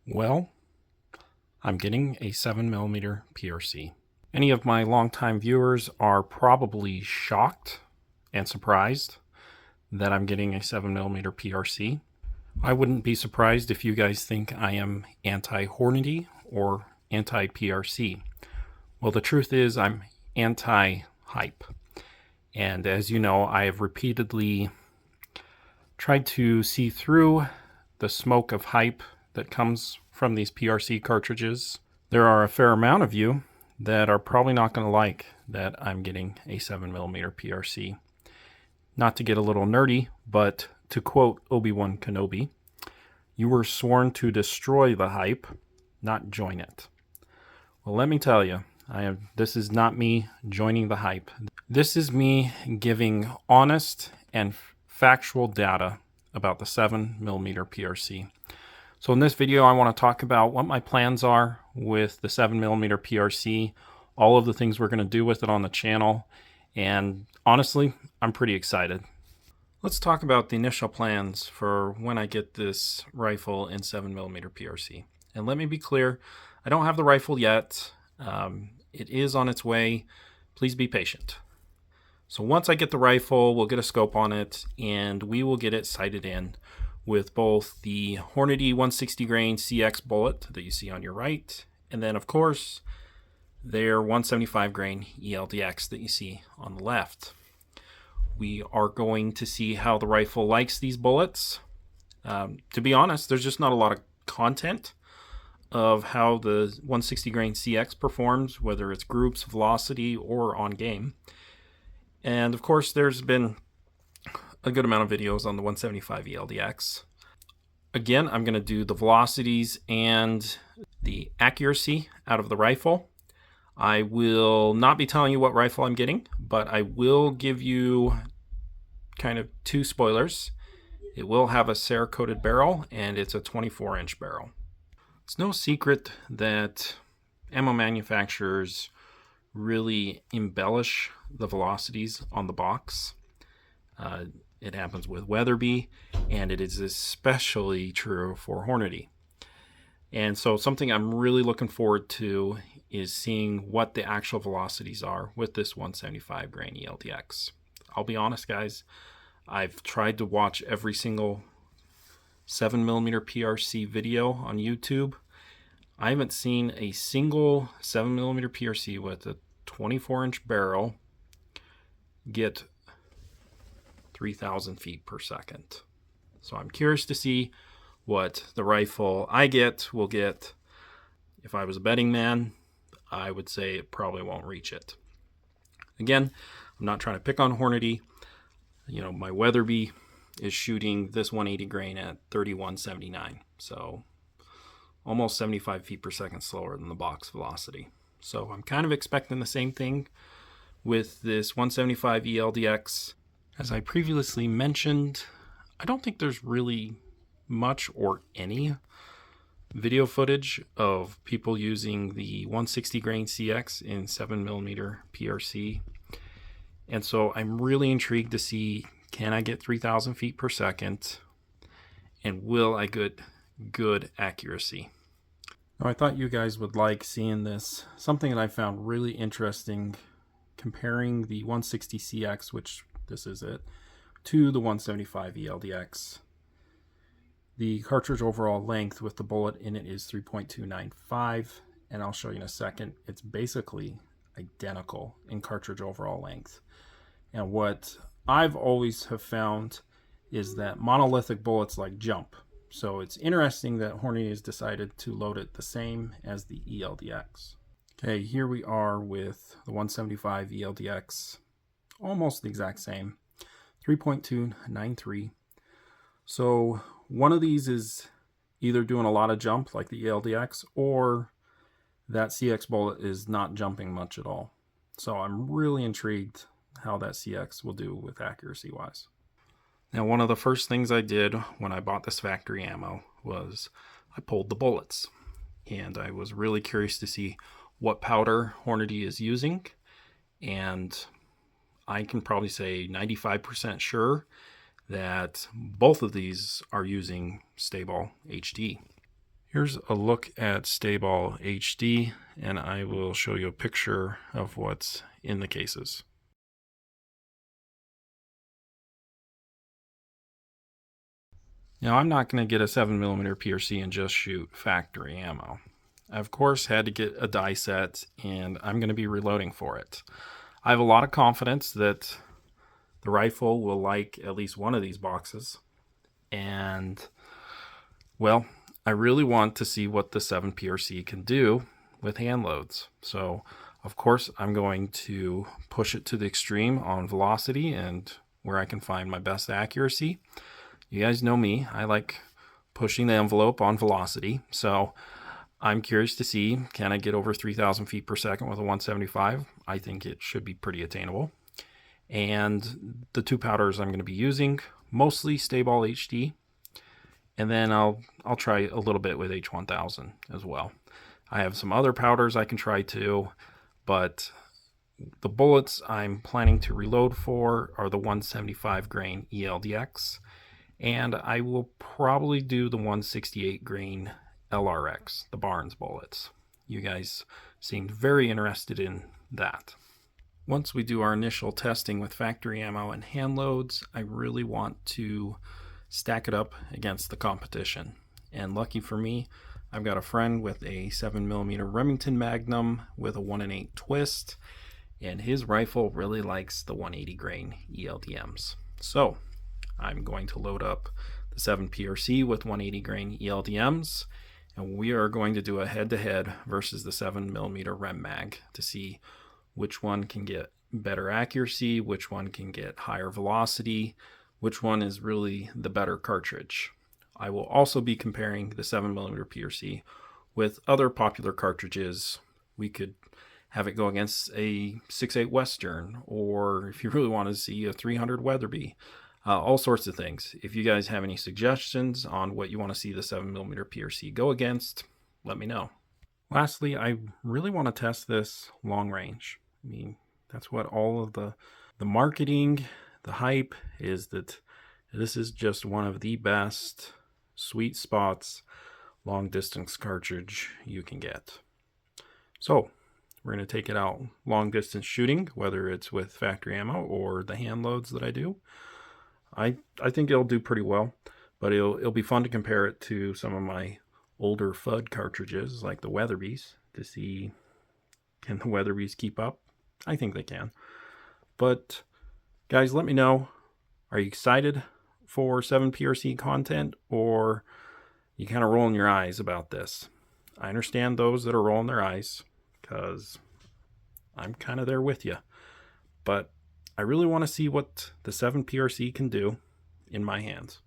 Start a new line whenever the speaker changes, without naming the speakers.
Well, I'm getting a 7mm PRC. Any of my longtime viewers are probably shocked and surprised that I'm getting a 7mm PRC. I wouldn't be surprised if you guys think I am anti-Hornady or anti-PRC. Well, the truth is I'm anti-hype. And as you know, I have repeatedly tried to see through the smoke of hype that comes from these PRC cartridges. There are a fair amount of you that are probably not going to like that I'm getting a 7mm PRC. Not to get a little nerdy, but to quote Obi-Wan Kenobi, you were sworn to destroy the hype, not join it. Well, let me tell you, this is not me joining the hype. This is me giving honest and factual data about the 7mm PRC. So in this video, I want to talk about what my plans are with the 7mm PRC, all of the things we're going to do with it on the channel, and honestly, I'm pretty excited. Let's talk about the initial plans for when I get this rifle in 7mm PRC. And let me be clear, I don't have the rifle yet. It is on its way. Please be patient. So once I get the rifle, we'll get a scope on it, and we will get it sighted in with both the Hornady 160 grain CX bullet that you see on your right, and then of course their 175 grain ELDX that you see on the left. We are going to see how the rifle likes these bullets. To be honest, there's just not a lot of content of how the 160 grain CX performs, whether it's groups, velocity, or on game. And of course, there's been a good amount of videos on the 175 ELDX. Again, I'm going to do the velocities and the accuracy out of the rifle. I will not be telling you what rifle I'm getting, but I will give you kind of two spoilers. It will have a Cerakoted barrel, and it's a 24-inch barrel. It's no secret that ammo manufacturers really embellish the velocities on the box. It happens with Weatherby, and it is especially true for Hornady. And so something I'm really looking forward to is seeing what the actual velocities are with this 175 grain ELDX. I'll be honest, guys, I've tried to watch every single 7mm PRC video on YouTube. I haven't seen a single 7mm PRC with a 24-inch barrel get 3,000 feet per second. So I'm curious to see what the rifle I get will get. If I was a betting man, I would say it probably won't reach it. Again, I'm not trying to pick on Hornady. You know, my Weatherby is shooting this 180 grain at 3179. So almost 75 feet per second slower than the box velocity. So I'm kind of expecting the same thing with this 175 ELDX. As I previously mentioned, I don't think there's really much or any video footage of people using the 160 grain CX in 7mm PRC. And so I'm really intrigued to see, can I get 3,000 feet per second? And will I get good accuracy? Now, I thought you guys would like seeing this. Something that I found really interesting, comparing the 160 CX, which this is it, to the 175 ELDX. The cartridge overall length with the bullet in it is 3.295, and I'll show you in a second. It's basically identical in cartridge overall length. And what I've always have found is that monolithic bullets like jump. So it's interesting that Hornady has decided to load it the same as the ELDX. Okay, here we are with the 175 ELDX, almost the exact same, 3.293. So one of these is either doing a lot of jump like the ELDX, or that CX bullet is not jumping much at all. So I'm really intrigued how that CX will do with accuracy wise. Now, one of the first things I did when I bought this factory ammo was I pulled the bullets, and I was really curious to see what powder Hornady is using, and I can probably say 95% sure that both of these are using Stable HD. Here's a look at Stayball HD, and I will show you a picture of what's in the cases. Now, I'm not going to get a 7mm PRC and just shoot factory ammo. I, of course, had to get a die set, and I'm going to be reloading for it. I have a lot of confidence that the rifle will like at least one of these boxes, and, well, I really want to see what the 7 PRC can do with hand loads. So, of course, I'm going to push it to the extreme on velocity and where I can find my best accuracy. You guys know me, I like pushing the envelope on velocity, so I'm curious to see, can I get over 3,000 feet per second with a 175? I think it should be pretty attainable. And the two powders I'm going to be using, mostly Stayball HD, and then I'll try a little bit with H1000 as well. I have some other powders I can try too, but the bullets I'm planning to reload for are the 175 grain ELDX, and I will probably do the 168 grain LRX, the Barnes bullets. You guys seemed very interested in that. Once we do our initial testing with factory ammo and hand loads, I really want to stack it up against the competition. And lucky for me, I've got a friend with a 7mm Remington Magnum with a 1-in-8 twist, and his rifle really likes the 180 grain ELDMs. So I'm going to load up the 7 PRC with 180 grain ELDMs, and we are going to do a head-to-head versus the 7mm Rem Mag to see which one can get better accuracy, which one can get higher velocity, which one is really the better cartridge. I will also be comparing the 7mm PRC with other popular cartridges. We could have it go against a 6.8 Western, or if you really want to see a 300 Weatherby, all sorts of things. If you guys have any suggestions on what you want to see the 7mm PRC go against, let me know. Lastly, I really want to test this long range. I mean, that's what all of the marketing, the hype is, that this is just one of the best sweet spots long distance cartridge you can get. So we're going to take it out long distance shooting, whether it's with factory ammo or the hand loads that I do. I think it'll do pretty well, but it'll be fun to compare it to some of my older FUD cartridges like the Weatherbys to see, can the Weatherbys keep up? I think they can. But guys, let me know, are you excited for 7 PRC content, or you kind of rolling your eyes about this? I understand those that are rolling their eyes, because I'm kind of there with you. But I really want to see what the 7 PRC can do in my hands.